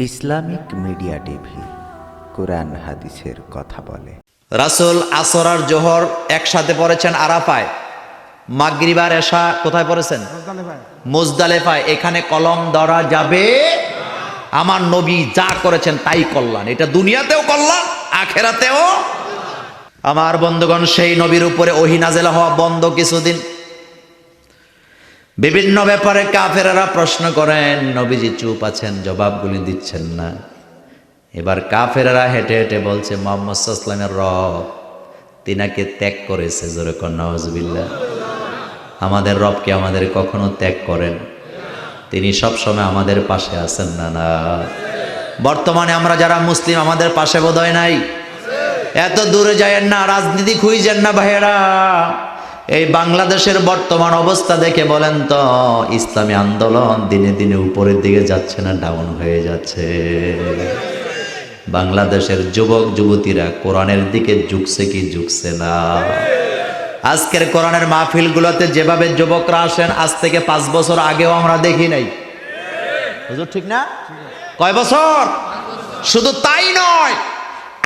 Islamic media TV কোরআন হাদিসের কথা বলে। রাসূল আসর আর জোহর একসাথে পড়েছেন আরাফায়, মাগরিব আর এশা কোথায় পড়েছেন? মুজদালিফায়। এখানে কলম ধরা যাবে? আমার নবী যা করেছেন তাই কল্যাণ, এটা দুনিয়াতেও কল্যাণ, আখেরাতেও। আমার বন্ধুগণ, সেই নবীর উপরে ওহী নাযিল হওয়া বন্ধ কিছুদিন। বিভিন্ন ব্যাপারে কাফেরেরা প্রশ্ন করেন, নবীজি চুপ আছেন, জবাবগুলি দিচ্ছেন না। এবার কাফেরেরা হেঁটে হেঁটে বলছে মুহাম্মদ সাল্লাল্লাহু আলাইহি ওয়াসাল্লামের রব তিনাকে ত্যাগ করেছে। জোরে কোন নাউজুবিল্লাহ। আমাদের রবকে আমাদের কখনো ত্যাগ করেন? তিনি সব সময় আমাদের পাশে আছেন না? না। বর্তমানে আমরা যারা মুসলিম আমাদের পাশে বোধহয় নাই। এত দূরে যায়েন না, রাজনীতি খুঁজেন না ভাইয়েরা। এই বাংলাদেশের বর্তমান অবস্থা দেখে বলেন তো, ইসলামী আন্দোলন দিনে দিনে উপরের দিকে যাচ্ছে না ডাউন হয়ে যাচ্ছে? বাংলাদেশের যুবক যুবতীরা কোরআনের দিকে ঝুঁকছে কি ঝুঁকছে না? আজকের কোরআনের মাহফিলগুলোতে যেভাবে যুবকরা আসেন, আজ থেকে 5 বছর আগেও আমরা দেখি নাই। হুজুর ঠিক না? কয় বছর? শুধু তাই নয়,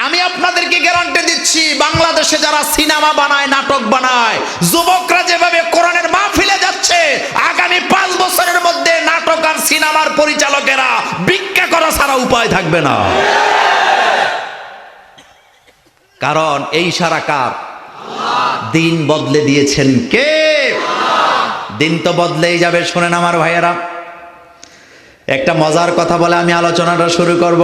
আমি আপনাদেরকে গ্যারান্টি দিচ্ছি, বাংলাদেশে যারা সিনেমা বানায়, নাটক বানায়, যুবকরা যেভাবে কোরআনের মাহফিলে যাচ্ছে, আগামী 5 বছরের মধ্যে নাটক আর সিনেমার পরিচালকেরা ভিক্ষা করা ছাড়া উপায় থাকবে না। কারণ এই সারা কার? দিন বদলে দিয়েছেন কে? দিন তো বদলেই যাবে। শোনেন আমার ভাইয়েরা, একটা মজার কথা বলে আমি আলোচনাটা শুরু করব।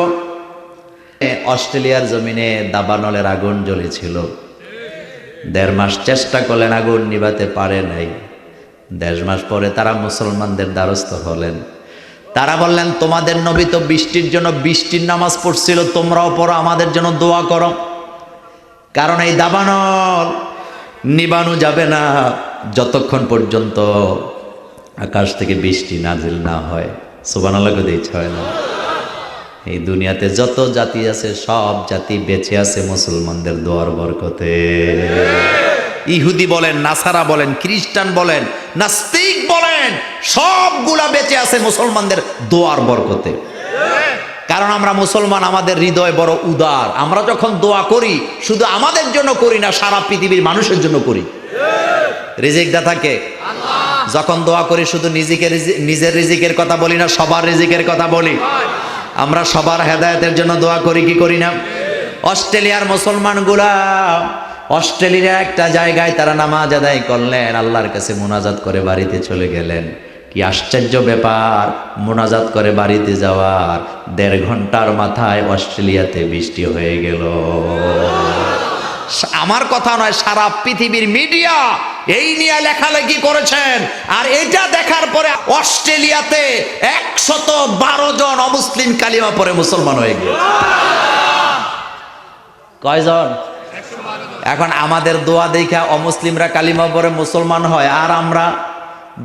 অস্ট্রেলিয়ার জমিনে দাবানলের আগুন জ্বলেছিল। 1.5 মাস চেষ্টা করলেন, আগুন নিভাতে পারে নাই। 1.5 মাস পরে তারা মুসলমানদের দ্বারস্থ হলেন। তারা বললেন, তোমাদের নবী তো বৃষ্টির জন্য বৃষ্টির নামাজ পড়ছিল, তোমরাও পড়ো, আমাদের জন্য দোয়া করো। কারণ এই দাবানল নিবানো যাবে না যতক্ষণ পর্যন্ত আকাশ থেকে বৃষ্টি নাজিল না হয়। সুবহানাল্লাহ কইতে ইচ্ছা হয় না? এই দুনিয়াতে যত জাতি আছে, সব জাতি বেঁচে আছে মুসলমানদের দোয়ার বরকতে। ইহুদি বলেন, নাসারা বলেন, খ্রিস্টান বলেন, নাস্তিক বলেন, সবগুলা বেঁচে আছে মুসলমানদের দোয়ার বরকতে। কারণ আমরা মুসলমান, আমাদের হৃদয় বড় উদার। আমরা যখন দোয়া করি, শুধু আমাদের জন্য করি না, সারা পৃথিবীর মানুষের জন্য করি। রিজিক দাতাকে যখন দোয়া করি, শুধু নিজের রিজিকের কথা বলি না, সবার রিজিকের কথা বলি। আমরা সবার হেদায়েতের জন্য দোয়া করি কি করি না? অস্ট্রেলিয়ার মুসলমানগুলা অস্ট্রেলিয়ার একটা জায়গায় তারা নামাজ আদায় করলেন, আল্লাহর কাছে মুনাজাত করে বাড়িতে চলে গেলেন। কি আশ্চর্য ব্যাপার, মুনাজাত করে বাড়িতে যাওয়ার 1.5 ঘন্টার মাথায় অস্ট্রেলিয়াতে বৃষ্টি হয়ে গেল। আমার কথা নয়, সারা পৃথিবীর মিডিয়া এই নিয়ে লেখালেখি করেছেন। আর এটা দেখার পরে অস্ট্রেলিয়াতে 112 জন অমুসলিম কালিমা পড়ে মুসলমান হয়ে গেল। কয়জন? এখন আমাদের দোয়া দেখা অমুসলিমরা কালিমা পড়ে মুসলমান হয়, আর আমরা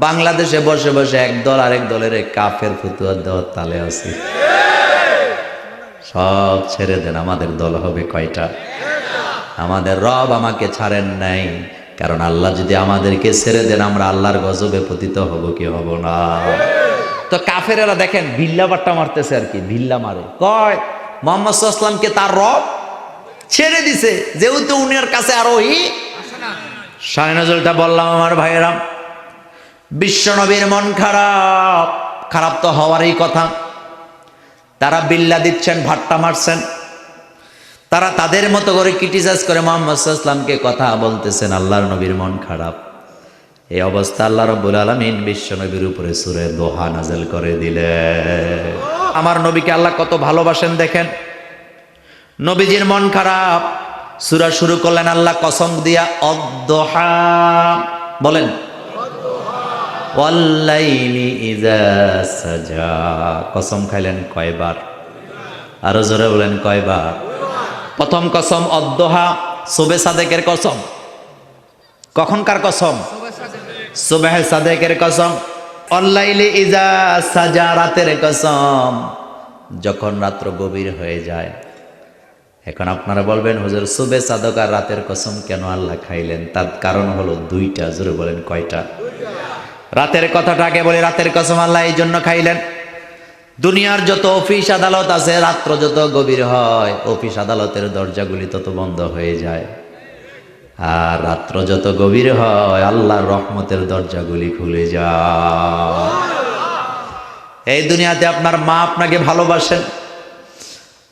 বাংলাদেশে বসে বসে একদল আরেক দলের কাফের ফতুয়া দেওয়ার তালে আছি। সব ছেড়ে দেন, আমাদের দল হবে কয়টা? আমাদের রব আমাকে ছাড়েন নাই। কারণ আল্লাহ যদি আমাদেরকে ছেড়ে দেন, আমরা আল্লাহর গজবে পতিত হব কি হব না? তো কাফেরেরা দেখেন ভিল্লা বাট্টা মারতেছে, আর কি ভিল্লা মারে। কয় মুহাম্মদ সাল্লাল্লাহু আলাইহি ওয়াসাল্লামকে তার রব ছেড়ে দিছে, যেহেতু উনার কাছে আর ওহী আসে না। শায়নাজলটা বললাম আমার ভাইয়েরা, বিশ্ব নবীর মন খারাপ। খারাপ তো হওয়ারই কথা। তারা বিল্লা দিচ্ছেন, ভাট্টা মারছেন, তারা তাদের মতো করে ক্রিটিসাইজ করে মুহাম্মদ সাল্লাল্লাহু আলাইহি ওয়াসাল্লামকে কথা বলতেছেন। আল্লাহর নবীর মন খারাপ। এই অবস্থা আল্লাহ রাব্বুল আলামিন বিশ্ব নবীর উপরে সূরা দোহা নাযিল করে দিলেন। আমার নবীকে আল্লাহ কত ভালোবাসেন দেখেন। নবীজির মন খারাপ, সূরা শুরু করলেন আল্লাহ কসম দিয়া, অদ-দোহা বলেন, ওয়াল-লাইলি ইযা সাজা। কসম খাইলেন কয়বার? আরো জোরে বলেন কয়বার? প্রথম কসম অদ-দোহা, সুবে সাদেকের কসম। কখনকার কসম? সুবহে সাদেকের কসম। ওয়াল-লাইলি ইযা সাজা, রাতের কসম, যখন রাত্র গভীর হয়ে যায়। এখন আপনারা বলবেন, হুজুর সুবে সাদক আর রাতের কসম কেন আল্লাহ খাইলেন? তার কারণ হলো 2টা। জোরে বলেন কয়টা? রাতের কথাটা আগে বলে, রাতের কসম আল্লাহ এই জন্য খাইলেন, দুনিয়ার যত অফিস আদালত আছে, রাত্র যত গভীর হয় অফিস আদালতের দরজাগুলি তত বন্ধ হয়ে যায়, আর রাত্র যত গভীর হয় আল্লাহর রহমতের দরজাগুলি খুলে যায়। এই দুনিয়াতে আপনার মা আপনাকে ভালোবাসেন,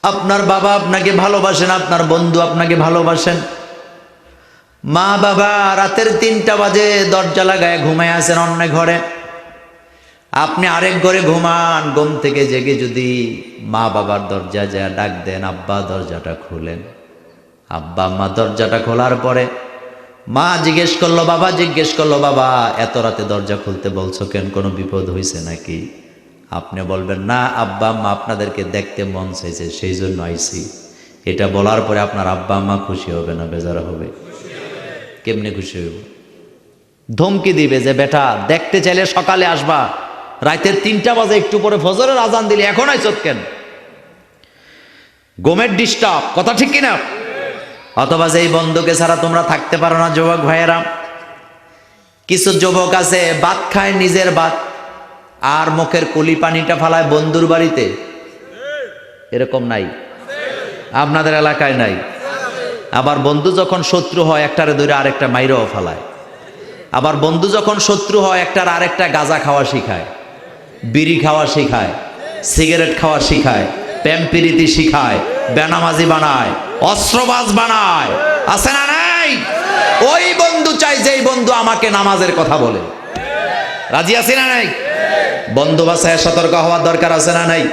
আপনার বাবা আপনাকে ভালোবাসেন, আপনার বন্ধু আপনাকে ভালোবাসেন। মা বাবা রাতের 3টা বাজে দরজা লাগায় ঘুমায় আছেন অন্য ঘরে, আপনি আরেক ঘরে ঘুমান। ঘুম থেকে জেগে যদি মা বাবার দরজা যা ডাক দেন, আব্বা দরজাটা খুলেন। আব্বা আম্মা দরজাটা খোলার পরে মা জিজ্ঞেস করলো, বাবা জিজ্ঞেস করলো, বাবা এত রাতে দরজা খুলতে বলছো কেন, কোনো বিপদ হয়েছে নাকি? আপনি বলবেন, না আব্বা আম্মা আপনাদেরকে দেখতে মন চাইছে সেই জন্য আইছি। এটা বলার পরে আপনার আব্বা আম্মা খুশি হবে না বেজার হবে? কেমনে খুশি হইব? ধমকি দিবে যে বেটা দেখতে চাইলে সকালে আসবা, রাতের 3টা বাজে একটু পরে ফজরের আজান দিলে এখন আইছত কেন? ঘুমের ডিস্টার্ব, কথা ঠিক কিনা? অথবা যে এই বন্ধুকে ছাড়া তোমরা থাকতে পারো না যুবক ভাইয়েরা। কিছু যুবক আছে ভাত খায় নিজের ভাত, আর মুখের কুলি পানিটা ফালায় বন্ধুর বাড়িতে। এরকম নাই? আপনাদের এলাকায় নাই? আবার বন্ধু যখন শত্রু হয় একটারে ধরে আরেকটা মাইরাও ফালায়। আবার বন্ধু যখন শত্রু হয় একটার আরেকটা গাঁজা খাওয়া শিখায়, বিড়ি খাওয়া শিখায়, সিগারেট খাওয়া শিখায়, প্যাম্পিরিতি শিখায়, বেনামাজি বানায়, অস্ত্রবাজ বানায়। আছে না নাই? ওই বন্ধু চাই যেই বন্ধু আমাকে নামাজের কথা বলে। রাজি আছে না নাই? বন্ধু বাসায় সতর্ক হওয়ার দরকার আছে না নাই?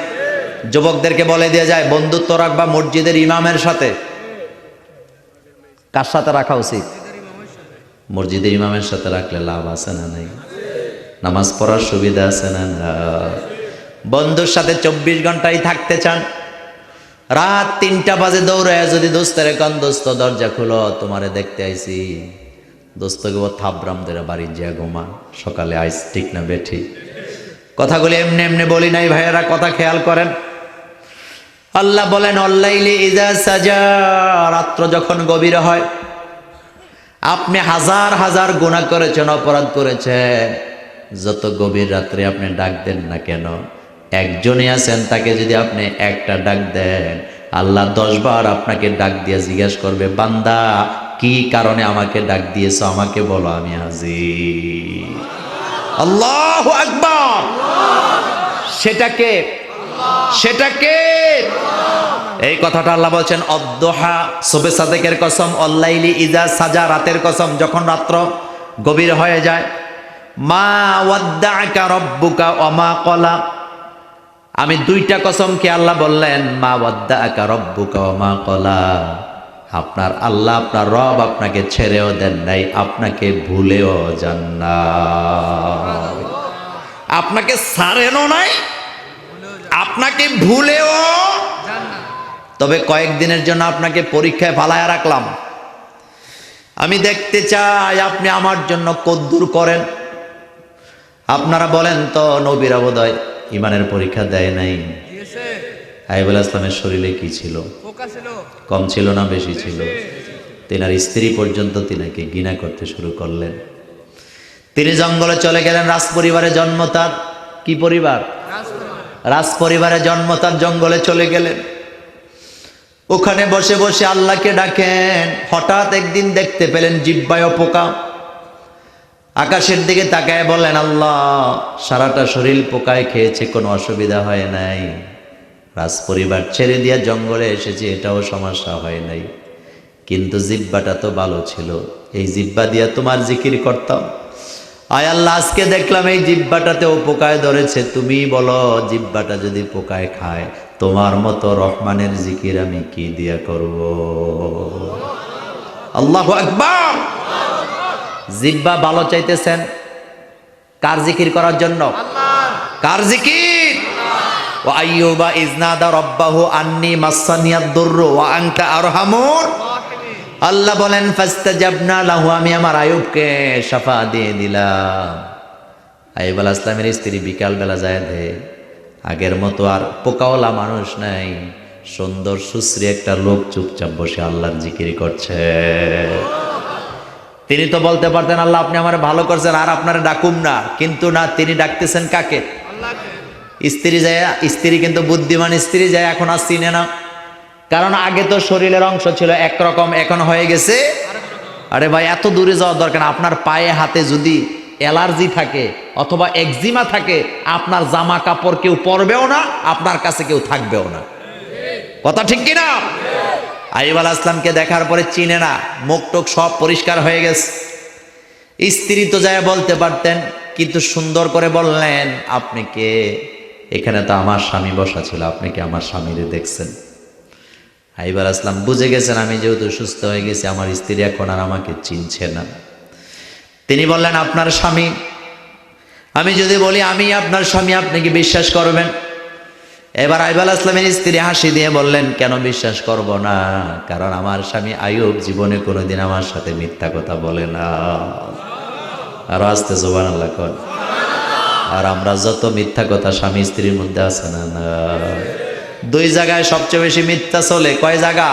যুবকদেরকে বলে দিয়ে যায় বন্ধুত্ব রাখবা মসজিদের ইমামের সাথে। কার সাথে রাখা উচিত? মসজিদের ইমামের সাথে রাখলে লাভ আছে না নাই? নামাজ পড়ার সুবিধা আছে না না? বন্ধুর সাথে 24 ঘন্টাই থাকতে চান, রাত 3টা বাজে দৌড়ায় যদি দোস্তের কোন দোস্ত দরজা খুলো তোমারে দেখতে আইছি, দোস্তকে ও থাবরাম ধরে বাড়ি যা ঘুমা, সকালে আইস। ঠিক না বেঠি? কথাগুলি এমনি এমনি বলি নাই ভাইয়েরা, কথা খেয়াল করেন। আল্লাহ বলেন অল্লাইলি ইজা সাজা, রাত্র যখন গভীর হয়, আপনি হাজার হাজার গুনাহ করেছেন, অপরাধ করেছেন, যত গভীর রাত্রে আপনি ডাক দেন না কেন, একজনই আছেন তাকে যদি আপনি একটা ডাক দেন, আল্লাহ 10 বার আপনাকে ডাক দিয়ে জিজ্ঞেস করবে, বান্দা কি কারণে আমাকে ডাক দিয়েছো, আমাকে বলো, আমি হাজির। আল্লাহু আকবার। সেটাকে সেটাকে এই কথাটা আল্লাহ বলছেন অদ্দোহা, সুবহে সাদেকের কসম, অল্লাইলি ইজা সাজা, রাতের কসম যখন রাত্র গভীর হয়ে যায়। মা ওয়াদ্দাআকা রাব্বুকা ওয়া মা ক্বালা, আমি 2টা কসম কে আল্লাহ বললেন, মা ওয়াদ্দাআকা রাব্বুকা ওয়া মা ক্বালা, আপনার আল্লাহ আপনার রব আপনাকে ছেড়েও দেন নাই, আপনাকে ভুলেও যান না। আপনাকে ছাড়েনও নাই, আপনাকে ভুলেও, তবে কয়েকদিনের জন্য আপনাকে পরীক্ষায় ফালায়া রাখলাম। আমি দেখতে চাই আপনি আমার জন্য কদ্দুর করেন। আপনারা বলেন তো, নবীরা বোধহয় ইমানের পরীক্ষা দেয় নাই? আইবুল ইসলামের শরীরে কি ছিল? কম ছিল না বেশি ছিল? তিনার স্ত্রী পর্যন্ত তিনাকে ঘৃণা করতে শুরু করলেন। তিনি জঙ্গলে চলে গেলেন, রাজ পরিবারে জন্ম তার। কি পরিবার? রাজ পরিবারে জন্ম তার, জঙ্গলে চলে গেলেন। ওখানে বসে বসে আল্লাহকে ডাকেন। হঠাৎ একদিন দেখতে পেলেন জিহ্বায় পোকা। আকাশের দিকে তাকায় বললেন, আল্লাহ সারাটা শরীর পোকায় খেয়েছে, কোনো অসুবিধা হয় নাই। রাজ পরিবার ছেড়ে দিয়া জঙ্গলে এসেছে, এটাও সমস্যা হয় নাই, কিন্তু জিহ্বাটা তো ভালো ছিল, এই জিহ্বা দিয়া তোমার জিকির করতাম। আয় আল্লাহ, আজকে দেখলাম এই জিহ্বাটাতেও পোকায় ধরেছে, তুমি বলো জিহ্বাটা যদি পোকায় খায়, তোমার মতো রহমানের জিকির আমি কি দিয়া করব? আল্লাহু আকবার। জিহ্বা ভালো চাইতেছেন কার জিকির করার জন্য? কার জিকির? ওয়া আইয়ুবা ইজনাদা রাব্বাহু আন্নী মাসানিয়াদ দুররু ওয়া আনতা আরহামুর। আল্লাহ বলেন ফাস্তাজাবনা লাহু, আমি আমার আইয়ুবকে শাফা দিয়ে দিলাম। আইয়ুব আলাইহিস সালামের স্ত্রী বিকাল বেলা যায় দে, আগের মতো আর পোকাওয়ালা মানুষ নাই, সুন্দর সুশ্রী একটা লোক চুপচাপ বসে আল্লাহর জিকির করছে। তিনি তো বলতে পারতেন, আল্লাহ আপনি আমার ভালো করছেন আর আপনারা ডাকুম না, কিন্তু না, তিনি ডাকতেছেন কাকে? স্ত্রী কিন্তু বুদ্ধিমান স্ত্রী যায় এখন আর চিনে না, কারণ আগে তো শরীরের অংশ ছিল একরকম, এখন হয়ে গেছে। আরে ভাই এত দূরে যাওয়ার দরকার না। আপনার পায়ে হাতে যদি অ্যালার্জি থাকে অথবা একজিমা থাকে, আপনার জামা কাপড় কেউ পরবেও না, আপনার কাছে কেউ থাকবেও না। কথা ঠিক কিনা? আইয়ুব আলাইহিস সালামকে দেখার পরে চিনে না, মুখ টুক সব পরিষ্কার হয়ে গেছে। স্ত্রী তো যায় বলতে পারতেন, কিন্তু সুন্দর করে বললেন, আপনি কে? এখানে তো আমার স্বামী বসা ছিল, আপনি কি আমার স্বামীরে দেখছেন? আইয়ুব আলাইহিস সালাম বুঝে গেছেন আমি যেহেতু সুস্থ হয়ে গেছি, আমার স্ত্রী এখন আর আমাকে চিনছে না। তিনি বললেন, আপনার স্বামী? আমি যদি বলি আমি আপনার স্বামী, আপনি কি বিশ্বাস করবেন? এবার আইয়ুব আলাইহিস সালামের স্ত্রী হাসি দিয়ে বললেন, কেন বিশ্বাস করব না? কারণ আমার স্বামী আইয়ুব জীবনে কোনোদিন আমার সাথে মিথ্যা কথা বলে না। আর আস্তে সুবহানাল্লাহ কর। আর আমরা যত মিথ্যা কথা স্বামী স্ত্রীর মধ্যে আছে না, দুই জায়গায় সবচেয়ে বেশি মিথ্যা চলে। কয় জায়গা?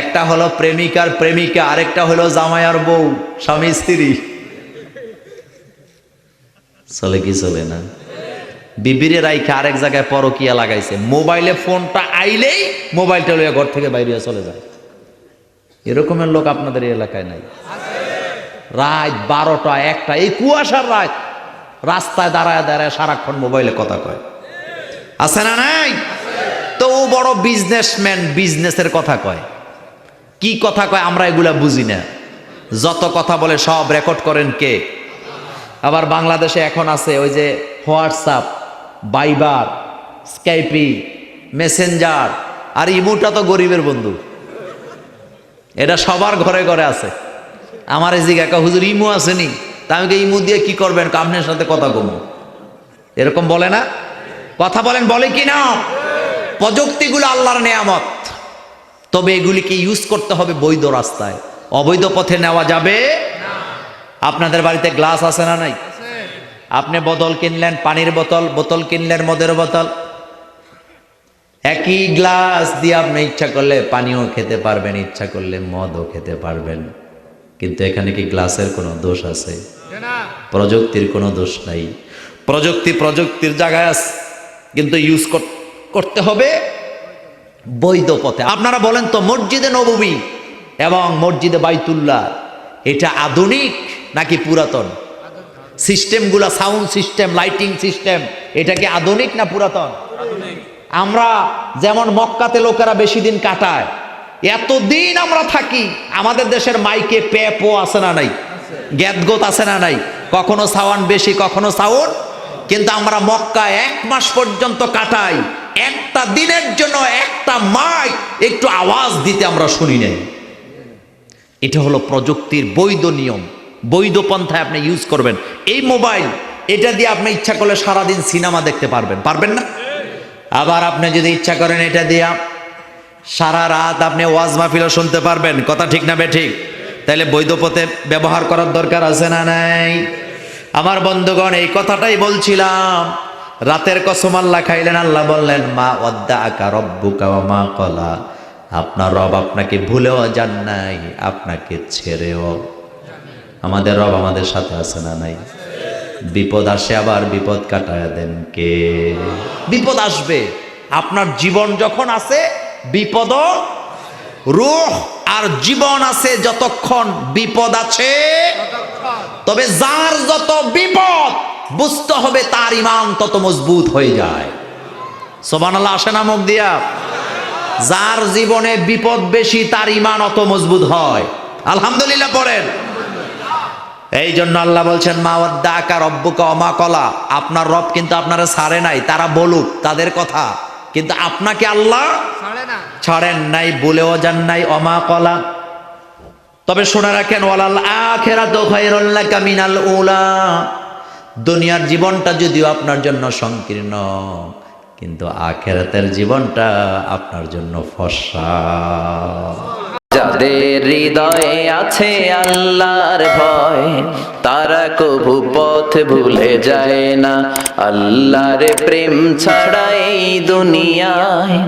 একটা হলো প্রেমিকার প্রেমিকা, আরেকটা হলো জামাই আর বউ, স্বামী স্ত্রী। চলে কি চলে না? বিবিরে রাইখা আরেক জায়গায় পরকিয়া লাগাইছে, মোবাইলে ফোনটা আইলেই মোবাইলটা লইয়া ঘর থেকে বাইরে চলে যায়। এরকমের লোক আপনাদের এই এলাকায় নাই? রাত 12টা 1টা এই কুয়াশার রাত রাস্তায় দাঁড়ায় দাঁড়ায় সারাক্ষণ মোবাইলে কথা কয়, আছে না নাই? তো ও বড় বিজনেসম্যান, বিজনেসের কথা কয়। কি কথা কয় আমরা এগুলা বুঝি না। যত কথা বলে সব রেকর্ড করেন কে? আবার বাংলাদেশে এখন আছে ওই যে হোয়াটসঅ্যাপ, ভাইবার, স্কাইপি, মেসেঞ্জার, আর ইমোটা তো গরিবের বন্ধু, এটা সবার ঘরে ঘরে আছে। আমার এই জিজ্ঞাসা, হুজুর ইমো আসেনি? তা আমি ইমো দিয়ে কি করবেন? আপনার সাথে কথা কমো, এরকম বলে না? কথা বলেন, বলে কি না? প্রযুক্তিগুলো আল্লাহর নেয়ামত, তবে এগুলিকে ইউজ করতে হবে বৈধ রাস্তায়, অবৈধ পথে নেওয়া যাবে না। আপনাদের বাড়িতে গ্লাস আছে না নাই? আপনি বোতল কিনলেন, পানির বোতল, বোতল কিনলেন মদের বোতল, একই গ্লাস দিয়ে আপনি ইচ্ছা করলে পানিও খেতে পারবেন, ইচ্ছা করলে মদও খেতে পারবেন। কিন্তু এখানে কি গ্লাসের কোনো দোষ আছে? প্রযুক্তির কোনো দোষ নাই। প্রযুক্তির জায়গায় আছে, কিন্তু ইউজ করতে হবে বৈধ পথে। আপনারা বলেন তো, মসজিদে নববী এবং মসজিদে বাইতুল্লাহ এটা আধুনিক নাকি পুরাতন? সিস্টেমগুলা, সাউন্ড সিস্টেম, লাইটিং সিস্টেম, এটা কি আধুনিক না পুরাতন? আমরা যেমন মক্কাতে লোকেরা বেশি দিন কাটায়, এতদিন আমরা থাকি, আমাদের দেশের মাইকে পেপো আছে না নাই? গ্যাদগোত আছে না নাই? কখনো সাউন্ড বেশি, কখনো সাউন্ড, কিন্তু আমরা মক্কায় 1 মাস পর্যন্ত কাটাই, একটা দিনের জন্য একটা মাইক একটু আওয়াজ দিতে আমরা শুনি নাই। এটা হলো প্রযুক্তির বৈধ নিয়ম, বৈধ পন্থায় আপনি ইউজ করবেন। এই মোবাইল, এটা দিয়ে আপনি ইচ্ছা করলে সারাদিন সিনেমা দেখতে পারবেন, পারবেন না? আবার আপনি যদি ইচ্ছা করেন এটা দিয়া সারা রাত আপনি ওয়াজ মাহফিলও শুনতে পারবেন। কথা ঠিক না বেঠিক? তাহলে বৈধ পথে ব্যবহার করার দরকার আছে না নাই? আমার বন্ধুগণ, এই কথাটাই বলছিলাম। রাতের কসম আল্লাহ খাইলেন, আল্লাহ বললেন, মা ওয়াদ্দাআকা রব্বুকা ওয়া মা ক্বালা, আপনার রব আপনাকে ভুলেও যান নাই, আপনাকে ছেড়েও। আমাদের রব আমাদের সাথে আছে না নাই? বিপদ আসে, আবার বিপদ কাটায় দেন কে? বিপদ আসবে, আপনার জীবন যখন আছে বিপদ, রূহ আর জীবন আছে যতক্ষণ বিপদ আছে। তবে যার যত বিপদ, বুঝতে হবে তার ঈমান তত মজবুত হয়ে যায়। সুবহানাল্লাহ আসে না মুখ দিয়া? যার জীবনে বিপদ বেশি তার ঈমান অত মজবুত হয়। আলহামদুলিল্লাহ পড়েন। এই জন্য আল্লাহ বলছেন, মা ওয়াদ্দাআকা রব্বুকা ওয়া মা ক্বালা, আপনার রব কিন্তু আপনারা ছাড়ে নাই। তারা বলুক তাদের কথা, কিন্তু আপনাকে আল্লাহ ছাড়েন নাই, বলেও যান নাই। ওয়া মা ক্বালা, তবে শুনে রাখেন, ওয়ালাল আখিরাতু খায়রুল লাকা মিনাল উলা, দুনিয়ার জীবনটা যদিও আপনার জন্য সংকীর্ণ, কিন্তু আখিরাতের জীবনটা আপনার জন্য ফর্সা। যাদের হৃদয়ে আছে আল্লাহর ভয়, তারা কভু পথ ভুলে যায় না। আল্লাহর প্রেম ছাড়া এই দুনিয়ায়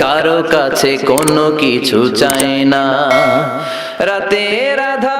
কারো কাছে কোনো কিছু চায় না। রাতের আধার